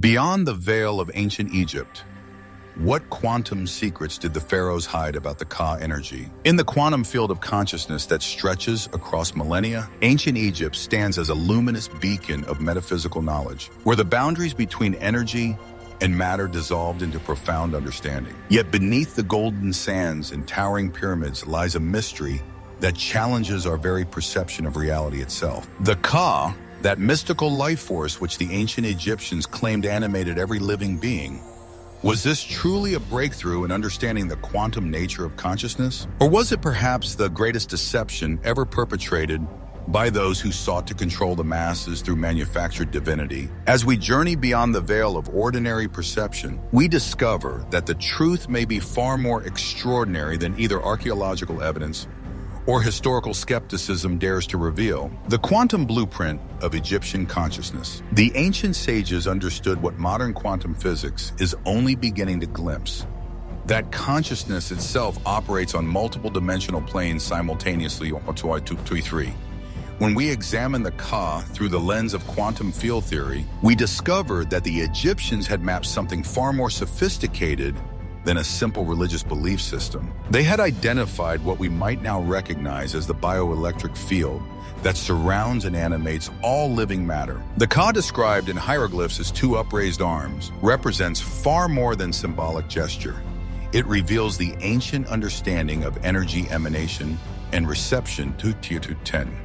Beyond the veil of ancient Egypt, what quantum secrets did the pharaohs hide about the Ka energy? In the quantum field of consciousness that stretches across millennia, ancient Egypt stands as a luminous beacon of metaphysical knowledge, where the boundaries between energy and matter dissolved into profound understanding. Yet beneath the golden sands and towering pyramids lies a mystery that challenges our very perception of reality itself. The Ka, that mystical life force which the ancient Egyptians claimed animated every living being, was this truly a breakthrough in understanding the quantum nature of consciousness? Or was it perhaps the greatest deception ever perpetrated by those who sought to control the masses through manufactured divinity? As we journey beyond the veil of ordinary perception, we discover that the truth may be far more extraordinary than either archaeological evidence or historical skepticism dares to reveal. The quantum blueprint of Egyptian consciousness. The ancient sages understood what modern quantum physics is only beginning to glimpse: that consciousness itself operates on multiple dimensional planes simultaneously. When we examine the Ka through the lens of quantum field theory, we discover that the Egyptians had mapped something far more sophisticated than a simple religious belief system. They had identified what we might now recognize as the bioelectric field that surrounds and animates all living matter. The Ka, described in hieroglyphs as two upraised arms, represents far more than symbolic gesture. It reveals the ancient understanding of energy emanation and reception to 10.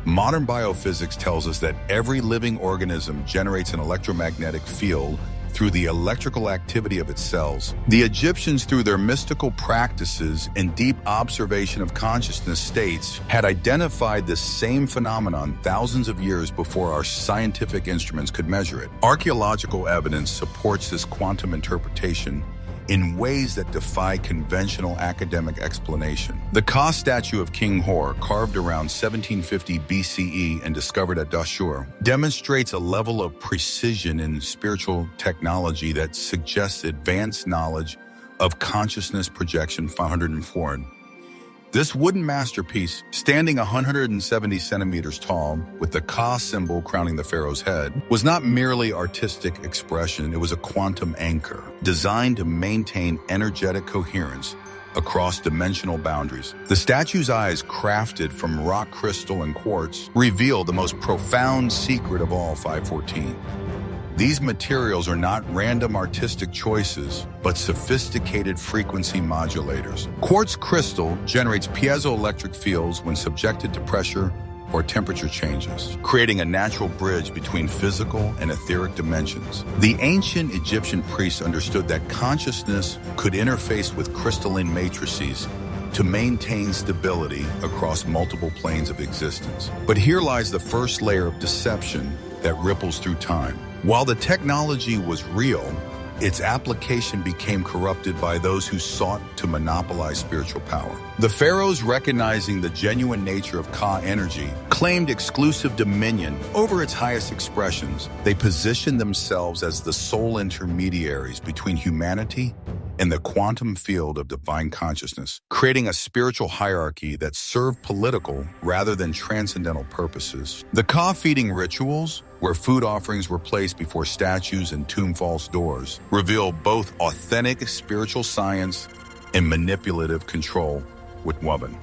Modern biophysics tells us that every living organism generates an electromagnetic field through the electrical activity of its cells. The Egyptians, through their mystical practices and deep observation of consciousness states, had identified this same phenomenon thousands of years before our scientific instruments could measure it. Archaeological evidence supports this quantum interpretation in ways that defy conventional academic explanation. The Ka statue of King Hor, carved around 1750 BCE and discovered at Dashur, demonstrates a level of precision in spiritual technology that suggests advanced knowledge of consciousness projection. 504. This wooden masterpiece, standing 170 centimeters tall, with the Ka symbol crowning the pharaoh's head, was not merely artistic expression, it was a quantum anchor, designed to maintain energetic coherence across dimensional boundaries. The statue's eyes, crafted from rock crystal and quartz, reveal the most profound secret of all. 514. These materials are not random artistic choices, but sophisticated frequency modulators. Quartz crystal generates piezoelectric fields when subjected to pressure or temperature changes, creating a natural bridge between physical and etheric dimensions. The ancient Egyptian priests understood that consciousness could interface with crystalline matrices to maintain stability across multiple planes of existence. But here lies the first layer of deception that ripples through time. While the technology was real, its application became corrupted by those who sought to monopolize spiritual power. The pharaohs, recognizing the genuine nature of Ka energy, claimed exclusive dominion over its highest expressions. They positioned themselves as the sole intermediaries between humanity and the quantum field of divine consciousness, creating a spiritual hierarchy that served political rather than transcendental purposes. The Ka feeding rituals, where food offerings were placed before statues and tomb false doors, reveal both authentic spiritual science and manipulative control with woven.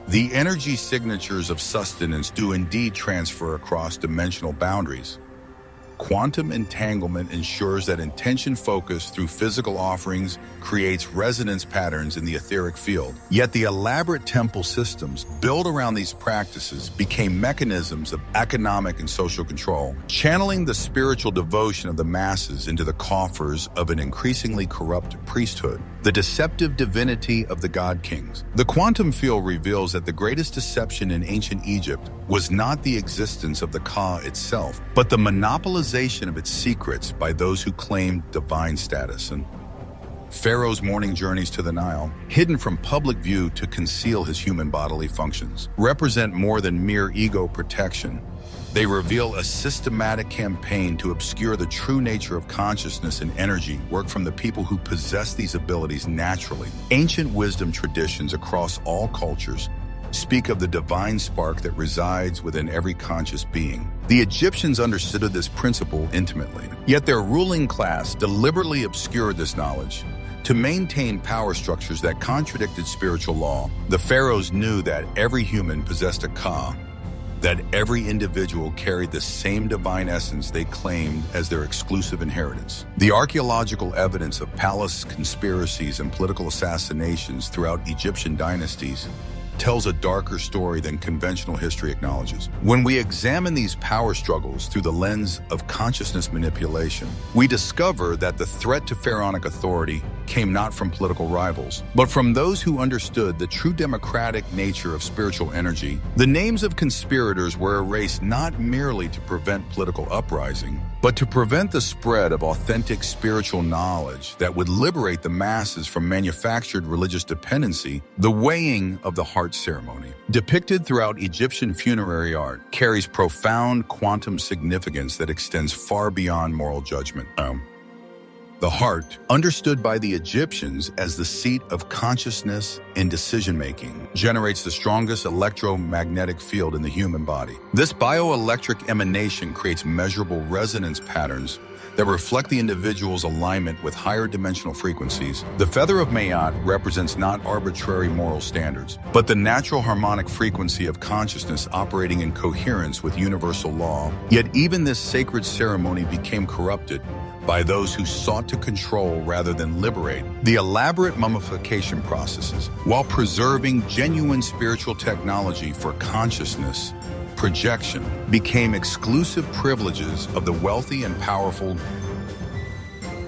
The energy signatures of sustenance do indeed transfer across dimensional boundaries. Quantum entanglement ensures that intention focused through physical offerings creates resonance patterns in the etheric field. Yet the elaborate temple systems built around these practices became mechanisms of economic and social control, channeling the spiritual devotion of the masses into the coffers of an increasingly corrupt priesthood. The deceptive divinity of the god kings. The quantum field reveals that the greatest deception in ancient Egypt was not the existence of the Ka itself, but the monopolization of its secrets by those who claimed divine status. And Pharaoh's morning journeys to the Nile, hidden from public view to conceal his human bodily functions, represent more than mere ego protection. They reveal a systematic campaign to obscure the true nature of consciousness and energy work from the people who possess these abilities naturally. Ancient wisdom traditions across all cultures speak of the divine spark that resides within every conscious being. The Egyptians understood this principle intimately, yet their ruling class deliberately obscured this knowledge to maintain power structures that contradicted spiritual law. The pharaohs knew that every human possessed a Ka, that every individual carried the same divine essence they claimed as their exclusive inheritance. The archaeological evidence of palace conspiracies and political assassinations throughout Egyptian dynasties tells a darker story than conventional history acknowledges. When we examine these power struggles through the lens of consciousness manipulation, we discover that the threat to pharaonic authority came not from political rivals, but from those who understood the true democratic nature of spiritual energy. The names of conspirators were erased not merely to prevent political uprising, but to prevent the spread of authentic spiritual knowledge that would liberate the masses from manufactured religious dependency. The weighing of the heart ceremony, depicted throughout Egyptian funerary art, carries profound quantum significance that extends far beyond moral judgment. The heart, understood by the Egyptians as the seat of consciousness and decision-making, generates the strongest electromagnetic field in the human body. This bioelectric emanation creates measurable resonance patterns that reflect the individual's alignment with higher dimensional frequencies. The feather of Mayat represents not arbitrary moral standards, but the natural harmonic frequency of consciousness operating in coherence with universal law. Yet even this sacred ceremony became corrupted by those who sought to control rather than liberate. The elaborate mummification processes, while preserving genuine spiritual technology for consciousness projection, became exclusive privileges of the wealthy and powerful.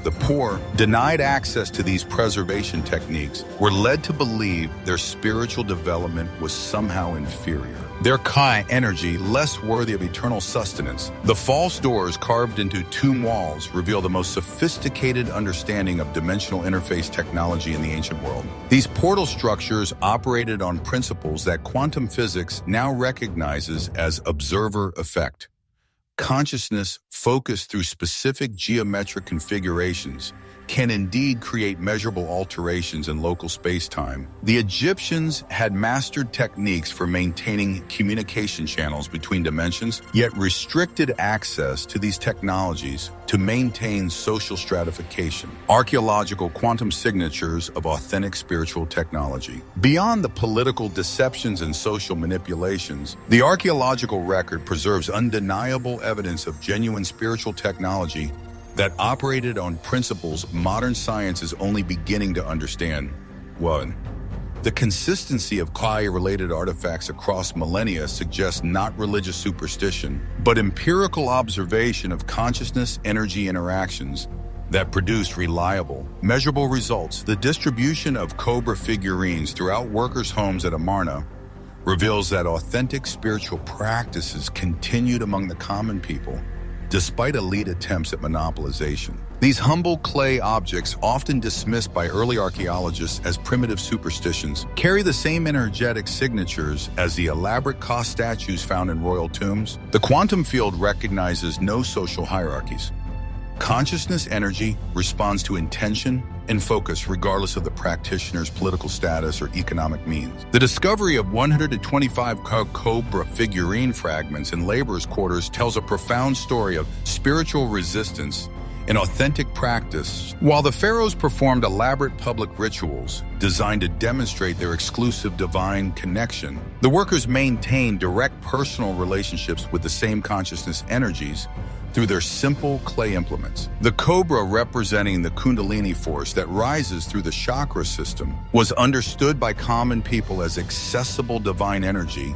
The poor, denied access to these preservation techniques, were led to believe their spiritual development was somehow inferior, their Ka energy less worthy of eternal sustenance. The false doors carved into tomb walls reveal the most sophisticated understanding of dimensional interface technology in the ancient world. These portal structures operated on principles that quantum physics now recognizes as observer effect. Consciousness focused through specific geometric configurations can indeed create measurable alterations in local space-time. The Egyptians had mastered techniques for maintaining communication channels between dimensions, yet restricted access to these technologies to maintain social stratification. Archaeological quantum signatures of authentic spiritual technology. Beyond the political deceptions and social manipulations, the archaeological record preserves undeniable evidence of genuine spiritual technology that operated on principles modern science is only beginning to understand. 1. The consistency of Ka-related artifacts across millennia suggests not religious superstition, but empirical observation of consciousness energy interactions that produced reliable, measurable results. The distribution of cobra figurines throughout workers' homes at Amarna reveals that authentic spiritual practices continued among the common people, despite elite attempts at monopolization. These humble clay objects, often dismissed by early archaeologists as primitive superstitions, carry the same energetic signatures as the elaborate Ka statues found in royal tombs. The quantum field recognizes no social hierarchies. Consciousness energy responds to intention and focus regardless of the practitioner's political status or economic means. The discovery of 125 cobra figurine fragments in laborers' quarters tells a profound story of spiritual resistance and authentic practice. While the pharaohs performed elaborate public rituals designed to demonstrate their exclusive divine connection, the workers maintained direct personal relationships with the same consciousness energies through their simple clay implements. The cobra, representing the Kundalini force that rises through the chakra system, was understood by common people as accessible divine energy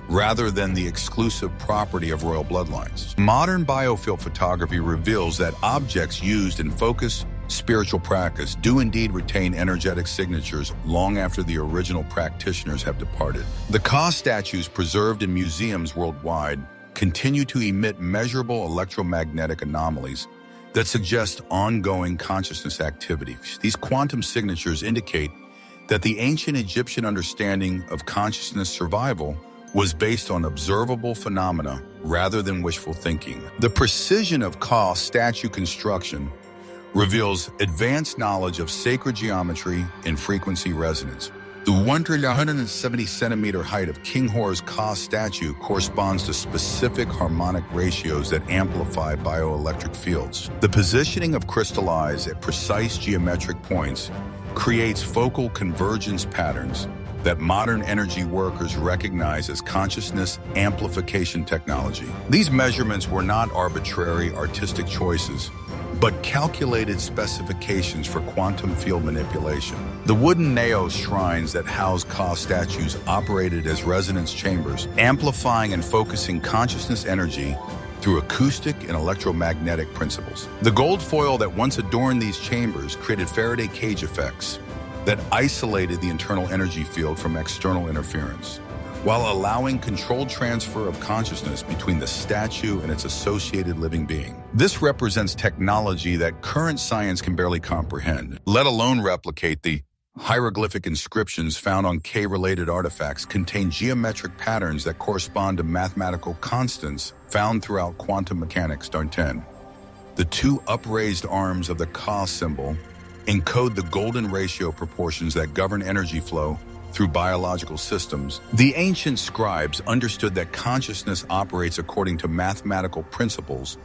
rather than the exclusive property of royal bloodlines. Modern biofield photography reveals that objects used in focused spiritual practice do indeed retain energetic signatures long after the original practitioners have departed. The Ka statues preserved in museums worldwide continue to emit measurable electromagnetic anomalies that suggest ongoing consciousness activity. These quantum signatures indicate that the ancient Egyptian understanding of consciousness survival was based on observable phenomena rather than wishful thinking. The precision of Ka statue construction reveals advanced knowledge of sacred geometry and frequency resonance. The 170 centimeter height of King Hor's Ka statue corresponds to specific harmonic ratios that amplify bioelectric fields. The positioning of crystal eyes at precise geometric points creates focal convergence patterns that modern energy workers recognize as consciousness amplification technology. These measurements were not arbitrary artistic choices, but calculated specifications for quantum field manipulation. The wooden naos shrines that house Ka statues operated as resonance chambers, amplifying and focusing consciousness energy through acoustic and electromagnetic principles. The gold foil that once adorned these chambers created Faraday cage effects that isolated the internal energy field from external interference, while allowing controlled transfer of consciousness between the statue and its associated living being. This represents technology that current science can barely comprehend, let alone replicate. The hieroglyphic inscriptions found on K-related artifacts contain geometric patterns that correspond to mathematical constants found throughout quantum mechanics. 10. The two upraised arms of the Ka symbol encode the golden ratio proportions that govern energy flow through biological systems. The ancient scribes understood that consciousness operates according to mathematical principles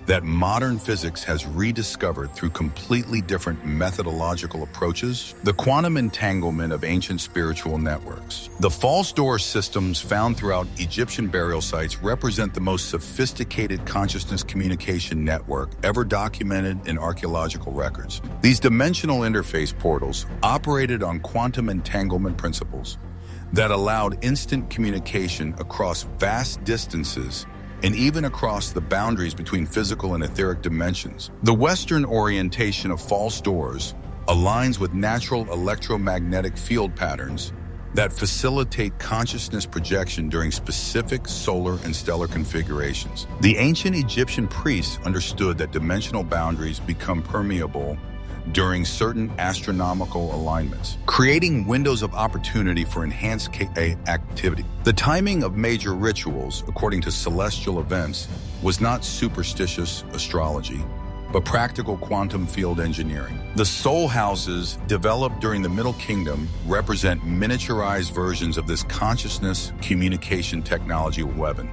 that modern physics has rediscovered through completely different methodological approaches. The quantum entanglement of ancient spiritual networks. The false door systems found throughout Egyptian burial sites represent the most sophisticated consciousness communication network ever documented in archaeological records. These dimensional interface portals operated on quantum entanglement principles that allowed instant communication across vast distances and even across the boundaries between physical and etheric dimensions. The Western orientation of false doors aligns with natural electromagnetic field patterns that facilitate consciousness projection during specific solar and stellar configurations. The ancient Egyptian priests understood that dimensional boundaries become permeable during certain astronomical alignments, creating windows of opportunity for enhanced Ka activity. The timing of major rituals, according to celestial events, was not superstitious astrology, but practical quantum field engineering. The soul houses developed during the Middle Kingdom represent miniaturized versions of this consciousness communication technology weapon.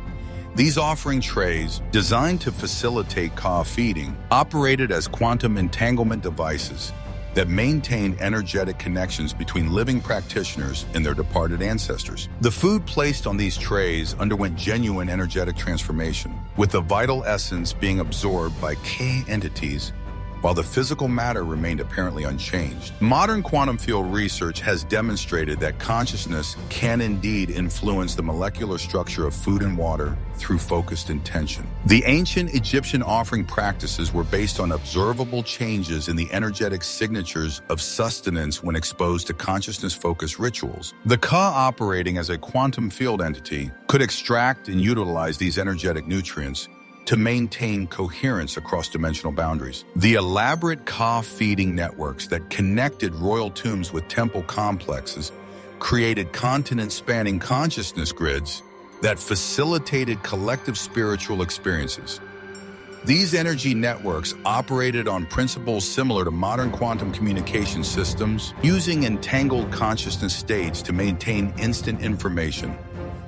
These offering trays, designed to facilitate Ka feeding, operated as quantum entanglement devices that maintain energetic connections between living practitioners and their departed ancestors. The food placed on these trays underwent genuine energetic transformation, with the vital essence being absorbed by Ka entities, while the physical matter remained apparently unchanged. Modern quantum field research has demonstrated that consciousness can indeed influence the molecular structure of food and water through focused intention. The ancient Egyptian offering practices were based on observable changes in the energetic signatures of sustenance when exposed to consciousness-focused rituals. The Ka, operating as a quantum field entity, could extract and utilize these energetic nutrients to maintain coherence across dimensional boundaries. The elaborate Ka feeding networks that connected royal tombs with temple complexes created continent-spanning consciousness grids that facilitated collective spiritual experiences. These energy networks operated on principles similar to modern quantum communication systems, using entangled consciousness states to maintain instant information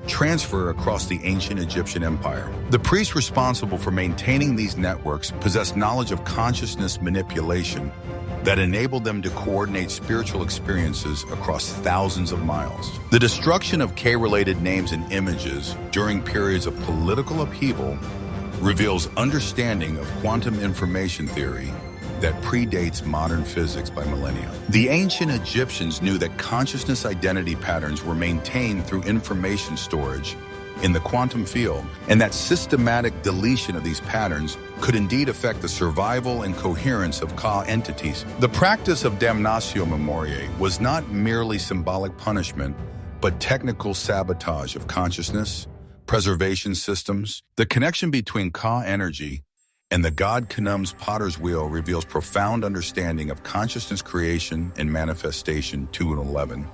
transfer across the ancient Egyptian empire. The priests responsible for maintaining these networks possessed knowledge of consciousness manipulation that enabled them to coordinate spiritual experiences across thousands of miles. The destruction of K-related names and images during periods of political upheaval reveals understanding of quantum information theory that predates modern physics by millennia. The ancient Egyptians knew that consciousness identity patterns were maintained through information storage in the quantum field, and that systematic deletion of these patterns could indeed affect the survival and coherence of Ka entities. The practice of damnatio memoriae was not merely symbolic punishment, but technical sabotage of consciousness, preservation systems. The connection between Ka energy and the God Khnum's potter's wheel reveals profound understanding of consciousness creation and manifestation. 2 and 11.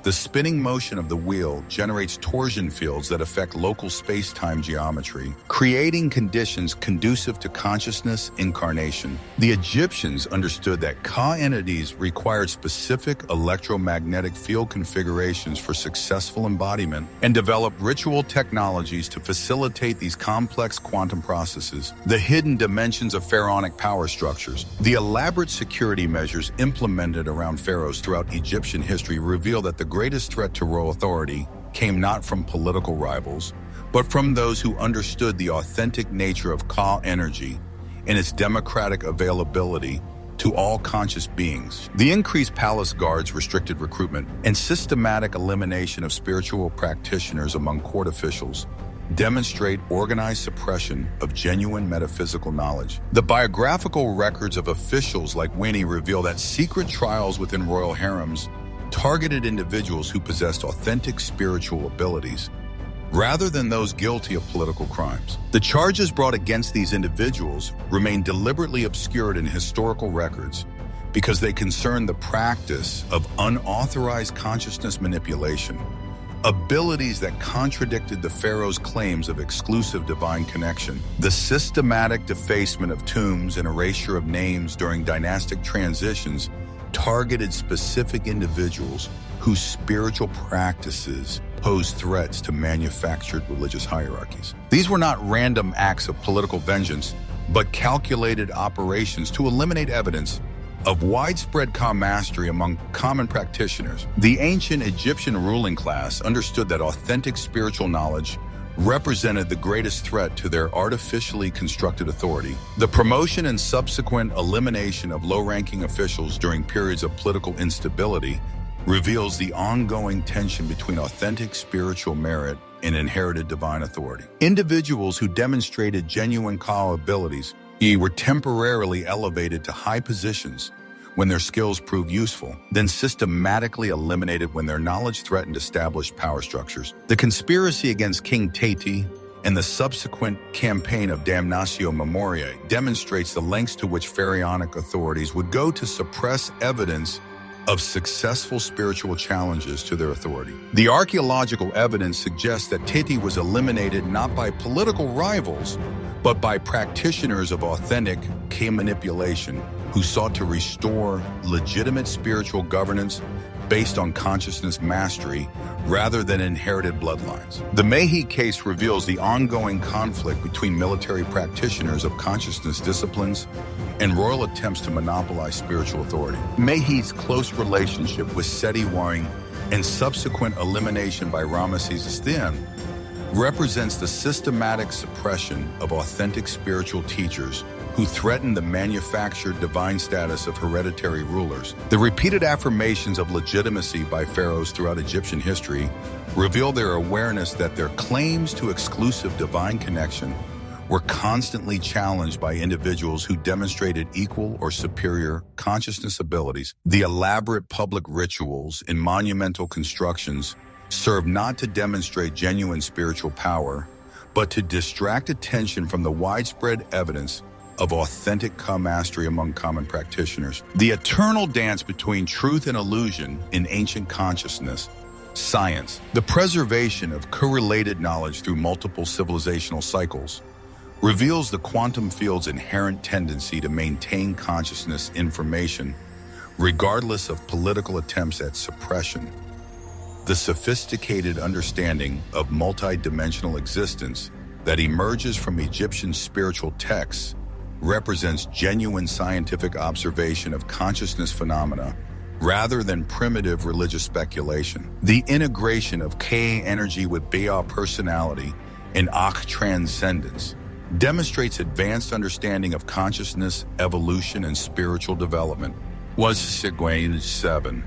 The spinning motion of the wheel generates torsion fields that affect local space-time geometry, creating conditions conducive to consciousness incarnation. The Egyptians understood that Ka entities required specific electromagnetic field configurations for successful embodiment and developed ritual technologies to facilitate these complex quantum processes. The hidden dimensions of pharaonic power structures. The elaborate security measures implemented around pharaohs throughout Egyptian history reveal that the greatest threat to royal authority came not from political rivals, but from those who understood the authentic nature of Ka energy and its democratic availability to all conscious beings. The increased palace guards, restricted recruitment, and systematic elimination of spiritual practitioners among court officials demonstrate organized suppression of genuine metaphysical knowledge. The biographical records of officials like Winnie reveal that secret trials within royal harems targeted individuals who possessed authentic spiritual abilities, rather than those guilty of political crimes. The charges brought against these individuals remain deliberately obscured in historical records because they concern the practice of unauthorized consciousness manipulation, abilities that contradicted the pharaoh's claims of exclusive divine connection. The systematic defacement of tombs and erasure of names during dynastic transitions targeted specific individuals whose spiritual practices posed threats to manufactured religious hierarchies. These were not random acts of political vengeance, but calculated operations to eliminate evidence of widespread Ka mastery among common practitioners. The ancient Egyptian ruling class understood that authentic spiritual knowledge represented the greatest threat to their artificially constructed authority. The promotion and subsequent elimination of low-ranking officials during periods of political instability reveals the ongoing tension between authentic spiritual merit and inherited divine authority. Individuals who demonstrated genuine Ka abilities were temporarily elevated to high positions when their skills proved useful, then systematically eliminated when their knowledge threatened established power structures. The conspiracy against King Teti and the subsequent campaign of Damnatio Memoriae demonstrates the lengths to which pharaonic authorities would go to suppress evidence of successful spiritual challenges to their authority. The archaeological evidence suggests that Teti was eliminated not by political rivals, but by practitioners of authentic Ka manipulation who sought to restore legitimate spiritual governance based on consciousness mastery rather than inherited bloodlines. The Mehi case reveals the ongoing conflict between military practitioners of consciousness disciplines and royal attempts to monopolize spiritual authority. Mehi's close relationship with Seti Waring and subsequent elimination by Ramesses II represents the systematic suppression of authentic spiritual teachers who threatened the manufactured divine status of hereditary rulers. The repeated affirmations of legitimacy by pharaohs throughout Egyptian history reveal their awareness that their claims to exclusive divine connection were constantly challenged by individuals who demonstrated equal or superior consciousness abilities. The elaborate public rituals and monumental constructions serve not to demonstrate genuine spiritual power, but to distract attention from the widespread evidence of authentic Ka mastery among common practitioners. The eternal dance between truth and illusion in ancient consciousness, science, the preservation of correlated knowledge through multiple civilizational cycles, reveals the quantum field's inherent tendency to maintain consciousness information regardless of political attempts at suppression. The sophisticated understanding of multidimensional existence that emerges from Egyptian spiritual texts represents genuine scientific observation of consciousness phenomena rather than primitive religious speculation. The integration of Ka energy with Ba personality and Akh transcendence demonstrates advanced understanding of consciousness, evolution, and spiritual development. Was Sigwayne 7.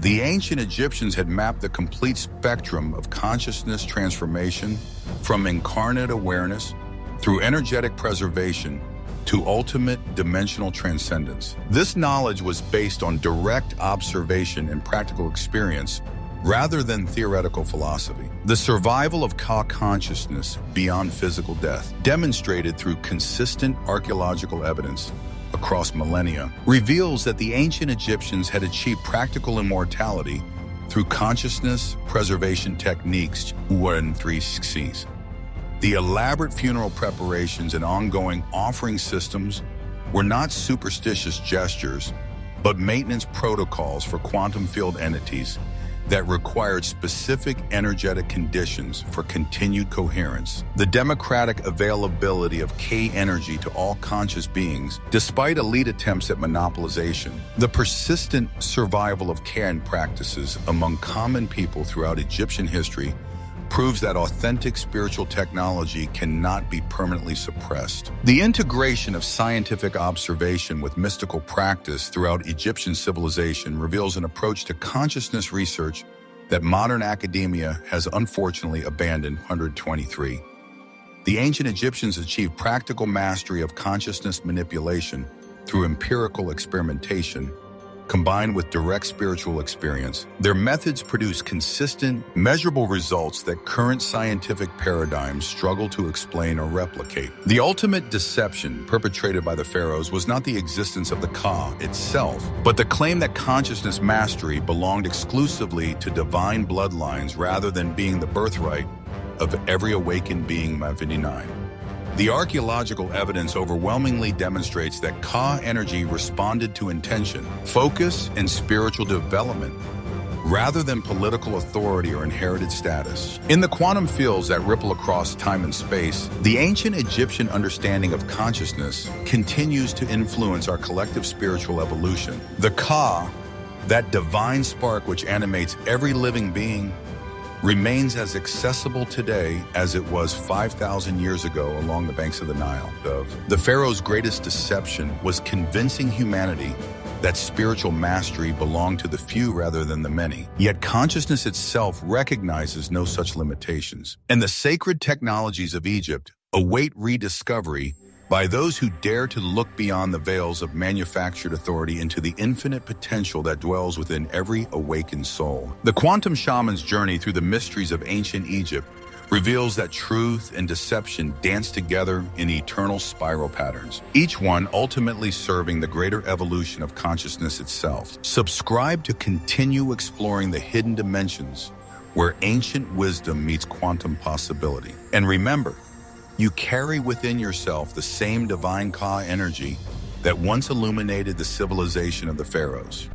The ancient Egyptians had mapped the complete spectrum of consciousness transformation from incarnate awareness through energetic preservation to ultimate dimensional transcendence. This knowledge was based on direct observation and practical experience rather than theoretical philosophy. The survival of Ka consciousness beyond physical death, demonstrated through consistent archaeological evidence across millennia, reveals that the ancient Egyptians had achieved practical immortality through consciousness preservation techniques. The elaborate funeral preparations and ongoing offering systems were not superstitious gestures, but maintenance protocols for quantum field entities that required specific energetic conditions for continued coherence. The democratic availability of K energy to all conscious beings, despite elite attempts at monopolization, the persistent survival of K practices among common people throughout Egyptian history proves that authentic spiritual technology cannot be permanently suppressed. The integration of scientific observation with mystical practice throughout Egyptian civilization reveals an approach to consciousness research that modern academia has unfortunately abandoned. 123. The ancient Egyptians achieved practical mastery of consciousness manipulation through empirical experimentation, combined with direct spiritual experience. Their methods produce consistent, measurable results that current scientific paradigms struggle to explain or replicate. The ultimate deception perpetrated by the pharaohs was not the existence of the Ka itself, but the claim that consciousness mastery belonged exclusively to divine bloodlines rather than being the birthright of every awakened being. 59. The archaeological evidence overwhelmingly demonstrates that Ka energy responded to intention, focus, and spiritual development, rather than political authority or inherited status. In the quantum fields that ripple across time and space, the ancient Egyptian understanding of consciousness continues to influence our collective spiritual evolution. The Ka, that divine spark which animates every living being, remains as accessible today as it was 5,000 years ago along the banks of the Nile. The pharaoh's greatest deception was convincing humanity that spiritual mastery belonged to the few rather than the many. Yet consciousness itself recognizes no such limitations. And the sacred technologies of Egypt await rediscovery by those who dare to look beyond the veils of manufactured authority into the infinite potential that dwells within every awakened soul. The quantum shaman's journey through the mysteries of ancient Egypt reveals that truth and deception dance together in eternal spiral patterns, each one ultimately serving the greater evolution of consciousness itself. Subscribe to continue exploring the hidden dimensions where ancient wisdom meets quantum possibility. And remember, you carry within yourself the same divine Ka energy that once illuminated the civilization of the pharaohs.